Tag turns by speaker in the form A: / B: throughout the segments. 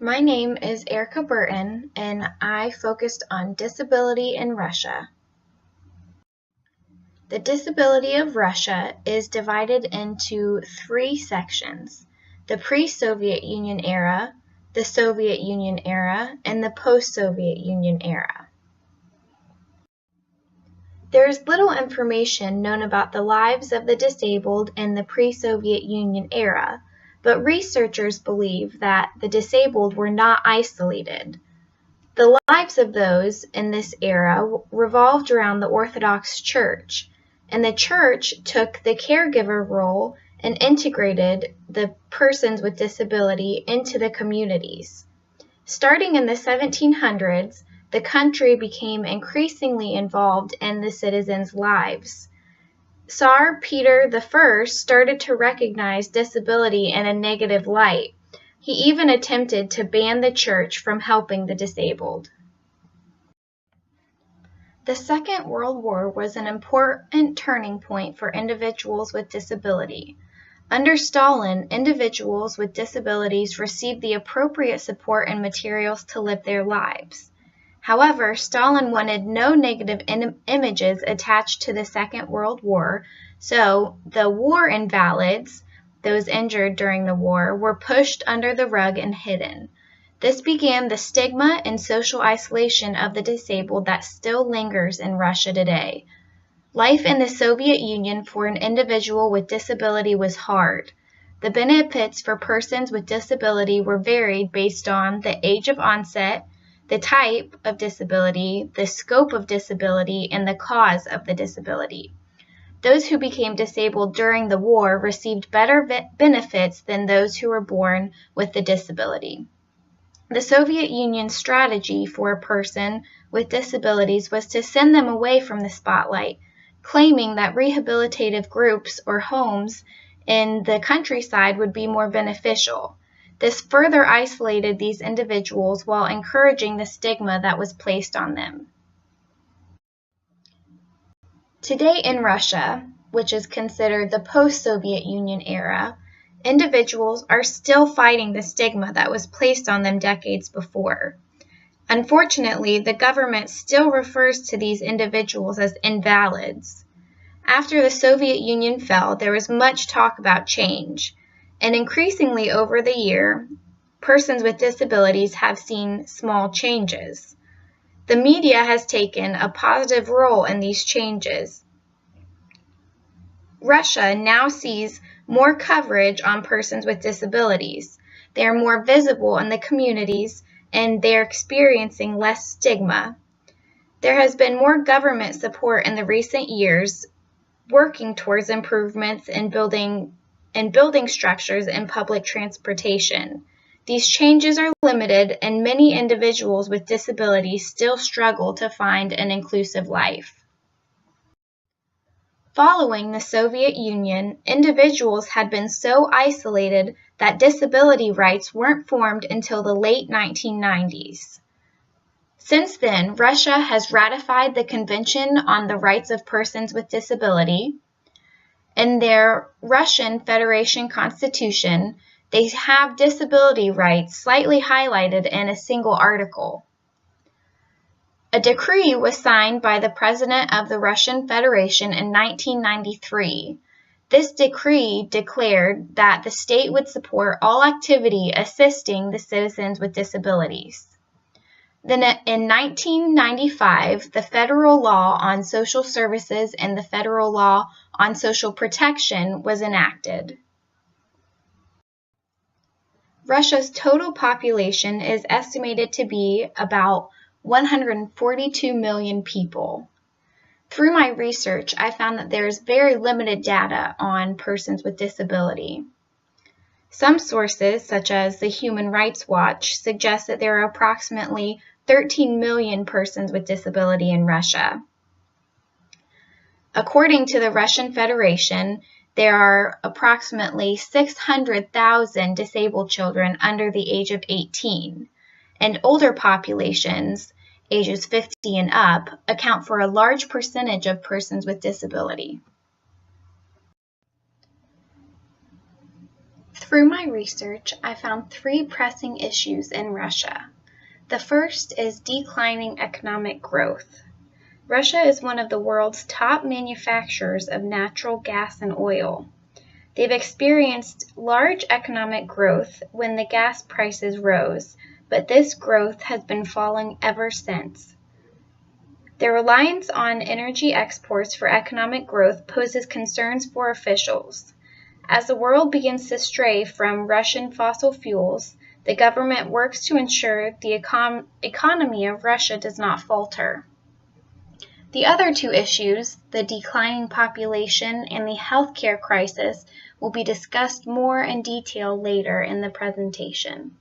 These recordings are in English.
A: My name is Erica Burton, and I focused on disability in Russia. The disability of Russia is divided into three sections: the pre-Soviet Union era, the Soviet Union era, and the post-Soviet Union era. There is little information known about the lives of the disabled in the pre-Soviet Union era, but researchers believe that the disabled were not isolated. The lives of those in this era revolved around the Orthodox Church, and the Church took the caregiver role and integrated the persons with disability into the communities. Starting in the 1700s, the country became increasingly involved in the citizens' lives. Tsar Peter I started to recognize disability in a negative light. He even attempted to ban the church from helping the disabled. The Second World War was an important turning point for individuals with disability. Under Stalin, individuals with disabilities received the appropriate support and materials to live their lives. However, Stalin wanted no negative images attached to the Second World War, so the war invalids, those injured during the war, were pushed under the rug and hidden. This began the stigma and social isolation of the disabled that still lingers in Russia today. Life in the Soviet Union for an individual with disability was hard. The benefits for persons with disability were varied based on the age of onset, the type of disability, the scope of disability, and the cause of the disability. Those who became disabled during the war received better benefits than those who were born with the disability. The Soviet Union's strategy for a person with disabilities was to send them away from the spotlight, claiming that rehabilitative groups or homes in the countryside would be more beneficial. This further isolated these individuals while encouraging the stigma that was placed on them. Today in Russia, which is considered the post-Soviet Union era, individuals are still fighting the stigma that was placed on them decades before. Unfortunately, the government still refers to these individuals as invalids. After the Soviet Union fell, there was much talk about change. And increasingly over the year, persons with disabilities have seen small changes. The media has taken a positive role in these changes. Russia now sees more coverage on persons with disabilities. They are more visible in the communities, and they are experiencing less stigma. There has been more government support in the recent years, working towards improvements in building structures and public transportation. These changes are limited, and many individuals with disabilities still struggle to find an inclusive life. Following the Soviet Union, individuals had been so isolated that disability rights weren't formed until the late 1990s. Since then, Russia has ratified the Convention on the Rights of Persons with Disability. In their Russian Federation Constitution, they have disability rights slightly highlighted in a single article. A decree was signed by the President of the Russian Federation in 1993. This decree declared that the state would support all activity assisting the citizens with disabilities. Then in 1995, the Federal Law on Social Services and the Federal Law on Social Protection was enacted. Russia's total population is estimated to be about 142 million people. Through my research, I found that there is very limited data on persons with disability. Some sources, such as the Human Rights Watch, suggest that there are approximately 13 million persons with disability in Russia. According to the Russian Federation, there are approximately 600,000 disabled children under the age of 18, and older populations, ages 50 and up, account for a large percentage of persons with disability. Through my research, I found three pressing issues in Russia. The first is declining economic growth. Russia is one of the world's top manufacturers of natural gas and oil. They've experienced large economic growth when the gas prices rose, but this growth has been falling ever since. Their reliance on energy exports for economic growth poses concerns for officials. As the world begins to stray from Russian fossil fuels, the government works to ensure the economy of Russia does not falter. The other two issues, the declining population and the healthcare crisis, will be discussed more in detail later in the presentation.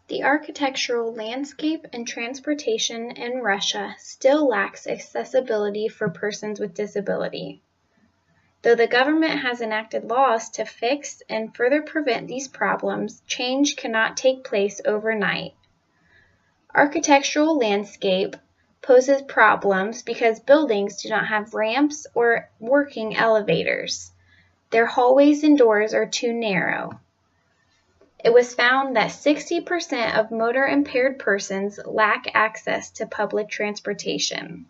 A: The architectural landscape and transportation in Russia still lacks accessibility for persons with disability. Though the government has enacted laws to fix and further prevent these problems, change cannot take place overnight. Architectural landscape poses problems because buildings do not have ramps or working elevators. Their hallways and doors are too narrow. It was found that 60% of motor-impaired persons lack access to public transportation.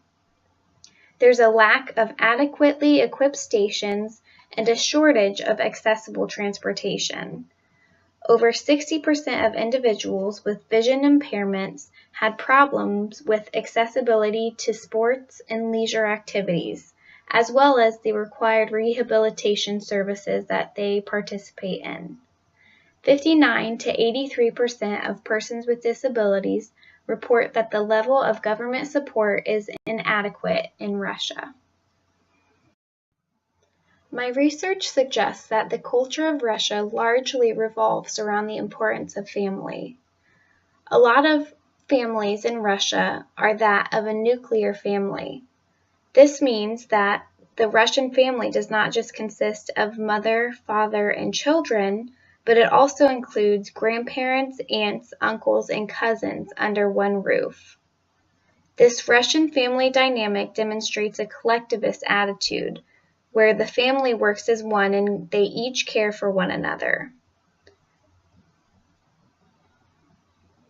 A: There's a lack of adequately equipped stations and a shortage of accessible transportation. Over 60% of individuals with vision impairments had problems with accessibility to sports and leisure activities, as well as the required rehabilitation services that they participate in. 59 to 83% of persons with disabilities report that the level of government support is inadequate in Russia. My research suggests that the culture of Russia largely revolves around the importance of family. A lot of families in Russia are that of a nuclear family. This means that the Russian family does not just consist of mother, father, and children, but it also includes grandparents, aunts, uncles, and cousins under one roof. This Russian family dynamic demonstrates a collectivist attitude, where the family works as one and they each care for one another.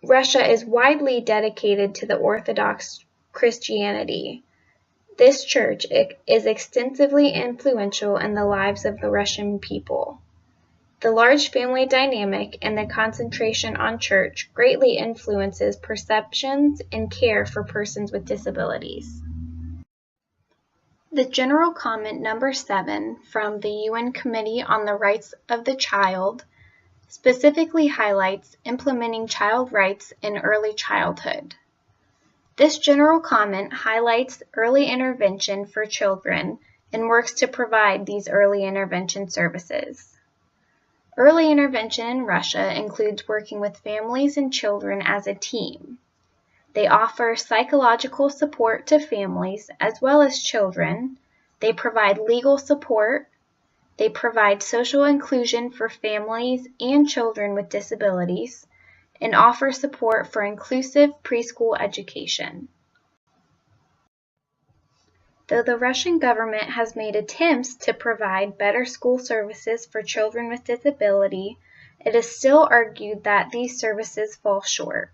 A: Russia is widely dedicated to the Orthodox Christianity. This church is extensively influential in the lives of the Russian people. The large family dynamic and the concentration on church greatly influences perceptions and care for persons with disabilities. The General Comment number 7 from the UN Committee on the Rights of the Child specifically highlights implementing child rights in early childhood. This general comment highlights early intervention for children and works to provide these early intervention services. Early intervention in Russia includes working with families and children as a team. They offer psychological support to families as well as children. They provide legal support. They provide social inclusion for families and children with disabilities, and offer support for inclusive preschool education. Though the Russian government has made attempts to provide better school services for children with disability, it is still argued that these services fall short.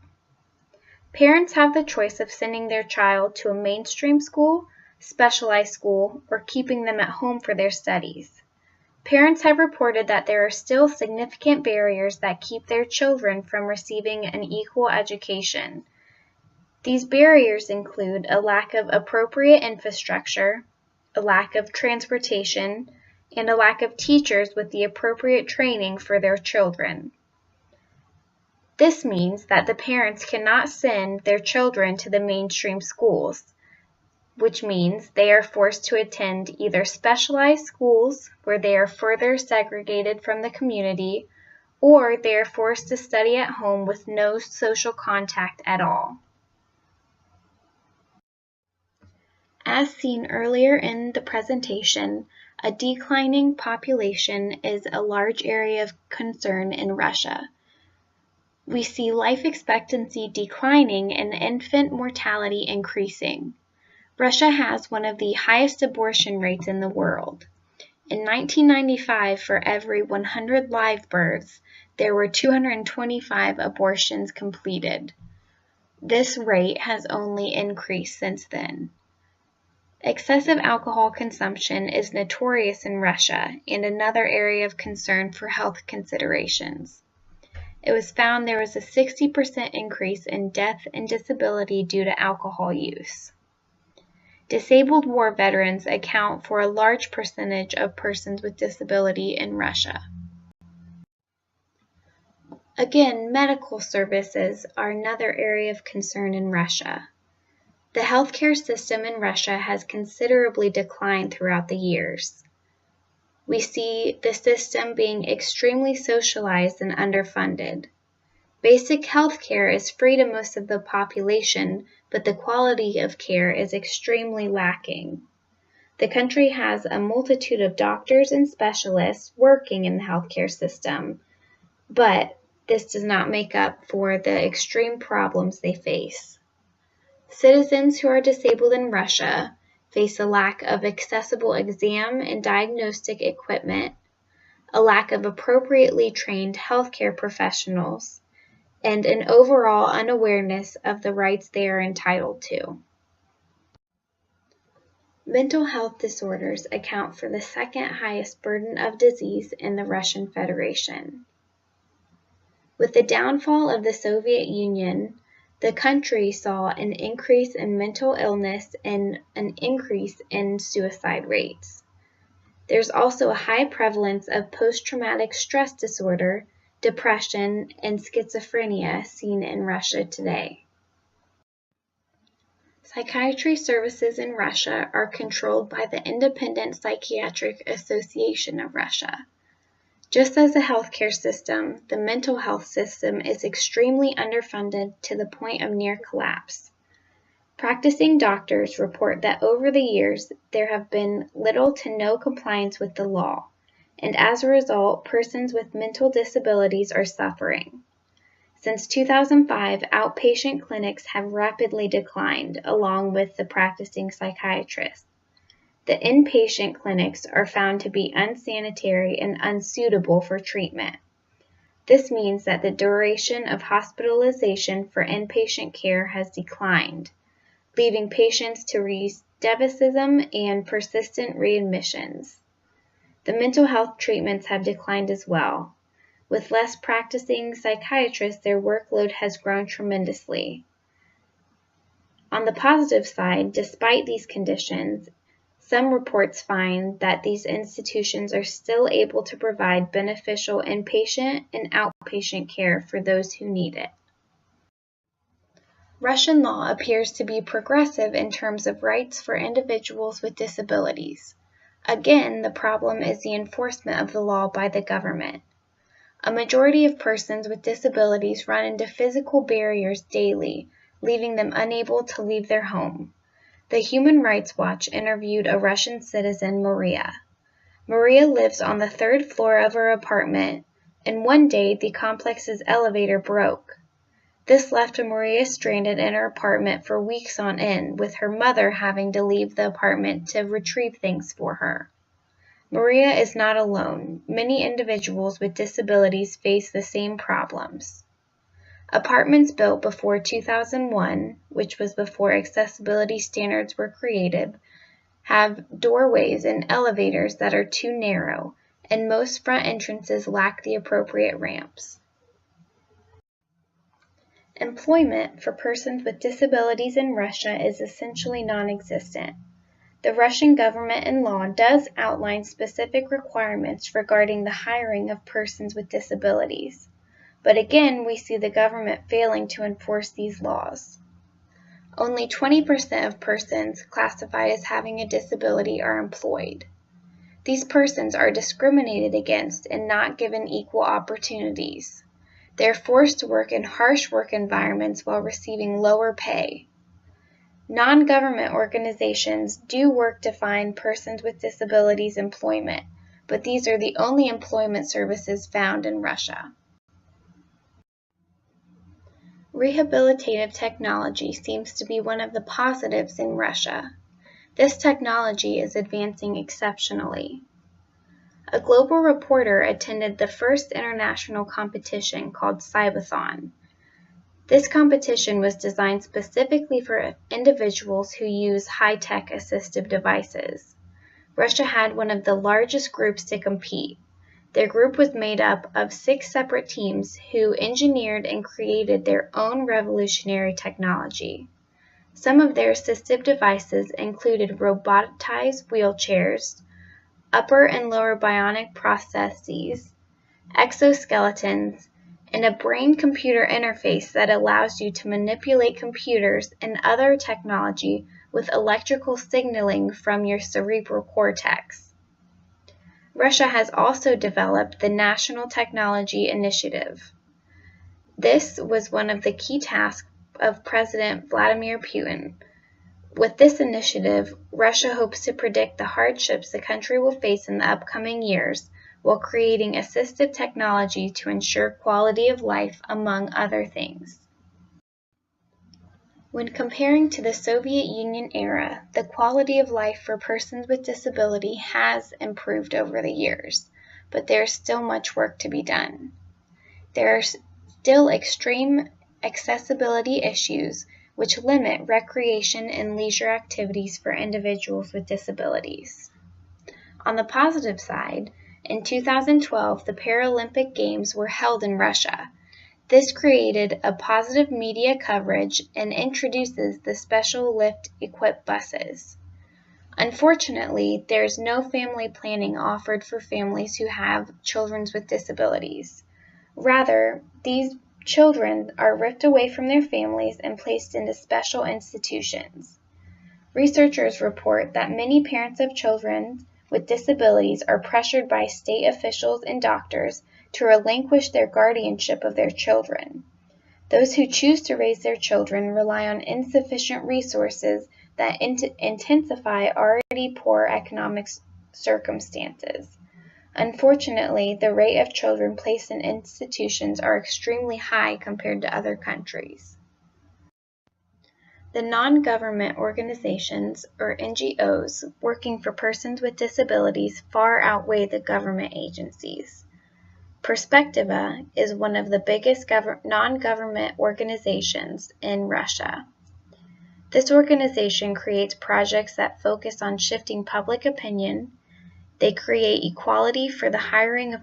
A: Parents have the choice of sending their child to a mainstream school, specialized school, or keeping them at home for their studies. Parents have reported that there are still significant barriers that keep their children from receiving an equal education. These barriers include a lack of appropriate infrastructure, a lack of transportation, and a lack of teachers with the appropriate training for their children. This means that the parents cannot send their children to the mainstream schools, which means they are forced to attend either specialized schools where they are further segregated from the community, or they are forced to study at home with no social contact at all. As seen earlier in the presentation, a declining population is a large area of concern in Russia. We see life expectancy declining and infant mortality increasing. Russia has one of the highest abortion rates in the world. In 1995, for every 100 live births, there were 225 abortions completed. This rate has only increased since then. Excessive alcohol consumption is notorious in Russia and another area of concern for health considerations. It was found there was a 60% increase in death and disability due to alcohol use. Disabled war veterans account for a large percentage of persons with disability in Russia. Again, medical services are another area of concern in Russia. The healthcare system in Russia has considerably declined throughout the years. We see the system being extremely socialized and underfunded. Basic health care is free to most of the population, but the quality of care is extremely lacking. The country has a multitude of doctors and specialists working in the healthcare system, but this does not make up for the extreme problems they face. Citizens who are disabled in Russia face a lack of accessible exam and diagnostic equipment, a lack of appropriately trained healthcare professionals, and an overall unawareness of the rights they are entitled to. Mental health disorders account for the second highest burden of disease in the Russian Federation. With the downfall of the Soviet Union, the country saw an increase in mental illness and an increase in suicide rates. There's also a high prevalence of post-traumatic stress disorder, depression, and schizophrenia seen in Russia today. Psychiatry services in Russia are controlled by the Independent Psychiatric Association of Russia. Just as the healthcare system, the mental health system is extremely underfunded to the point of near collapse. Practicing doctors report that over the years there have been little to no compliance with the law, and as a result, persons with mental disabilities are suffering. Since 2005, outpatient clinics have rapidly declined, along with the practicing psychiatrists. The inpatient clinics are found to be unsanitary and unsuitable for treatment. This means that the duration of hospitalization for inpatient care has declined, leaving patients to recidivism and persistent readmissions. The mental health treatments have declined as well. With less practicing psychiatrists, their workload has grown tremendously. On the positive side, despite these conditions, some reports find that these institutions are still able to provide beneficial inpatient and outpatient care for those who need it. Russian law appears to be progressive in terms of rights for individuals with disabilities. Again, the problem is the enforcement of the law by the government. A majority of persons with disabilities run into physical barriers daily, leaving them unable to leave their home. The Human Rights Watch interviewed a Russian citizen, Maria. Maria lives on the 3rd floor of her apartment, and one day the complex's elevator broke. This left Maria stranded in her apartment for weeks on end, with her mother having to leave the apartment to retrieve things for her. Maria is not alone. Many individuals with disabilities face the same problems. Apartments built before 2001, which was before accessibility standards were created, have doorways and elevators that are too narrow, and most front entrances lack the appropriate ramps. Employment for persons with disabilities in Russia is essentially non-existent. The Russian government and law does outline specific requirements regarding the hiring of persons with disabilities. But again, we see the government failing to enforce these laws. Only 20% of persons classified as having a disability are employed. These persons are discriminated against and not given equal opportunities. They are forced to work in harsh work environments while receiving lower pay. Non-government organizations do work to find persons with disabilities employment, but these are the only employment services found in Russia. Rehabilitative technology seems to be one of the positives in Russia. This technology is advancing exceptionally. A global reporter attended the first international competition called Cybathon. This competition was designed specifically for individuals who use high-tech assistive devices. Russia had one of the largest groups to compete. Their group was made up of 6 separate teams who engineered and created their own revolutionary technology. Some of their assistive devices included robotized wheelchairs, upper and lower bionic prostheses, exoskeletons, and a brain-computer interface that allows you to manipulate computers and other technology with electrical signaling from your cerebral cortex. Russia has also developed the National Technology Initiative. This was one of the key tasks of President Vladimir Putin. With this initiative, Russia hopes to predict the hardships the country will face in the upcoming years while creating assistive technology to ensure quality of life, among other things. When comparing to the Soviet Union era, the quality of life for persons with disability has improved over the years, but there is still much work to be done. There are still extreme accessibility issues which limit recreation and leisure activities for individuals with disabilities. On the positive side, in 2012, the Paralympic Games were held in Russia. This created a positive media coverage and introduces the special lift-equipped buses. Unfortunately, there is no family planning offered for families who have children with disabilities. Rather, these children are ripped away from their families and placed into special institutions. Researchers report that many parents of children with disabilities are pressured by state officials and doctors to relinquish their guardianship of their children. Those who choose to raise their children rely on insufficient resources that intensify already poor economic circumstances. Unfortunately, the rate of children placed in institutions are extremely high compared to other countries. The non-government organizations, or NGOs, working for persons with disabilities far outweigh the government agencies. Perspectiva is one of the biggest non-government organizations in Russia. This organization creates projects that focus on shifting public opinion. They create equality for the hiring of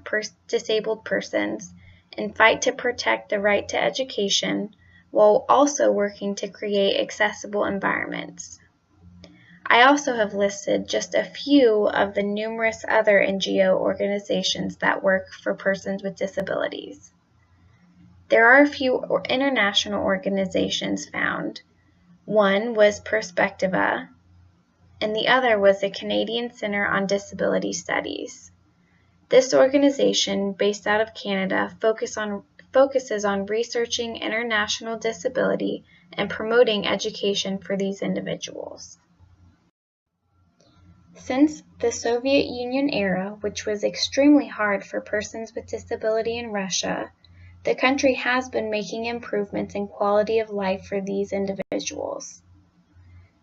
A: disabled persons and fight to protect the right to education, while also working to create accessible environments. I also have listed just a few of the numerous other NGO organizations that work for persons with disabilities. There are a few international organizations found. One was Perspectiva, and the other was the Canadian Centre on Disability Studies. This organization, based out of Canada, focuses on researching international disability and promoting education for these individuals. Since the Soviet Union era, which was extremely hard for persons with disability in Russia, the country has been making improvements in quality of life for these individuals.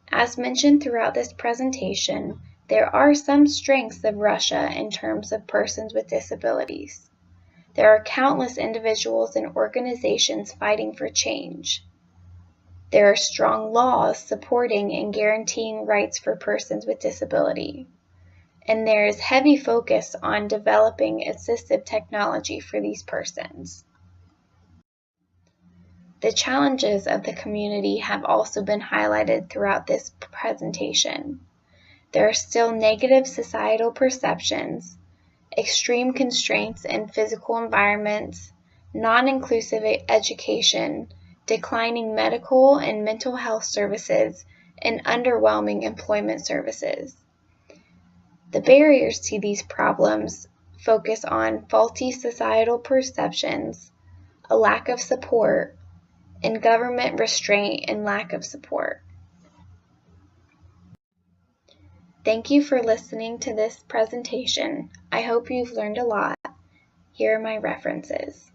A: As mentioned throughout this presentation, there are some strengths of Russia in terms of persons with disabilities. There are countless individuals and organizations fighting for change. There are strong laws supporting and guaranteeing rights for persons with disability. And there is heavy focus on developing assistive technology for these persons. The challenges of the community have also been highlighted throughout this presentation. There are still negative societal perceptions, extreme constraints in physical environments, non-inclusive education, declining medical and mental health services, and underwhelming employment services. The barriers to these problems focus on faulty societal perceptions, a lack of support, and government restraint and lack of support. Thank you for listening to this presentation. I hope you've learned a lot. Here are my references.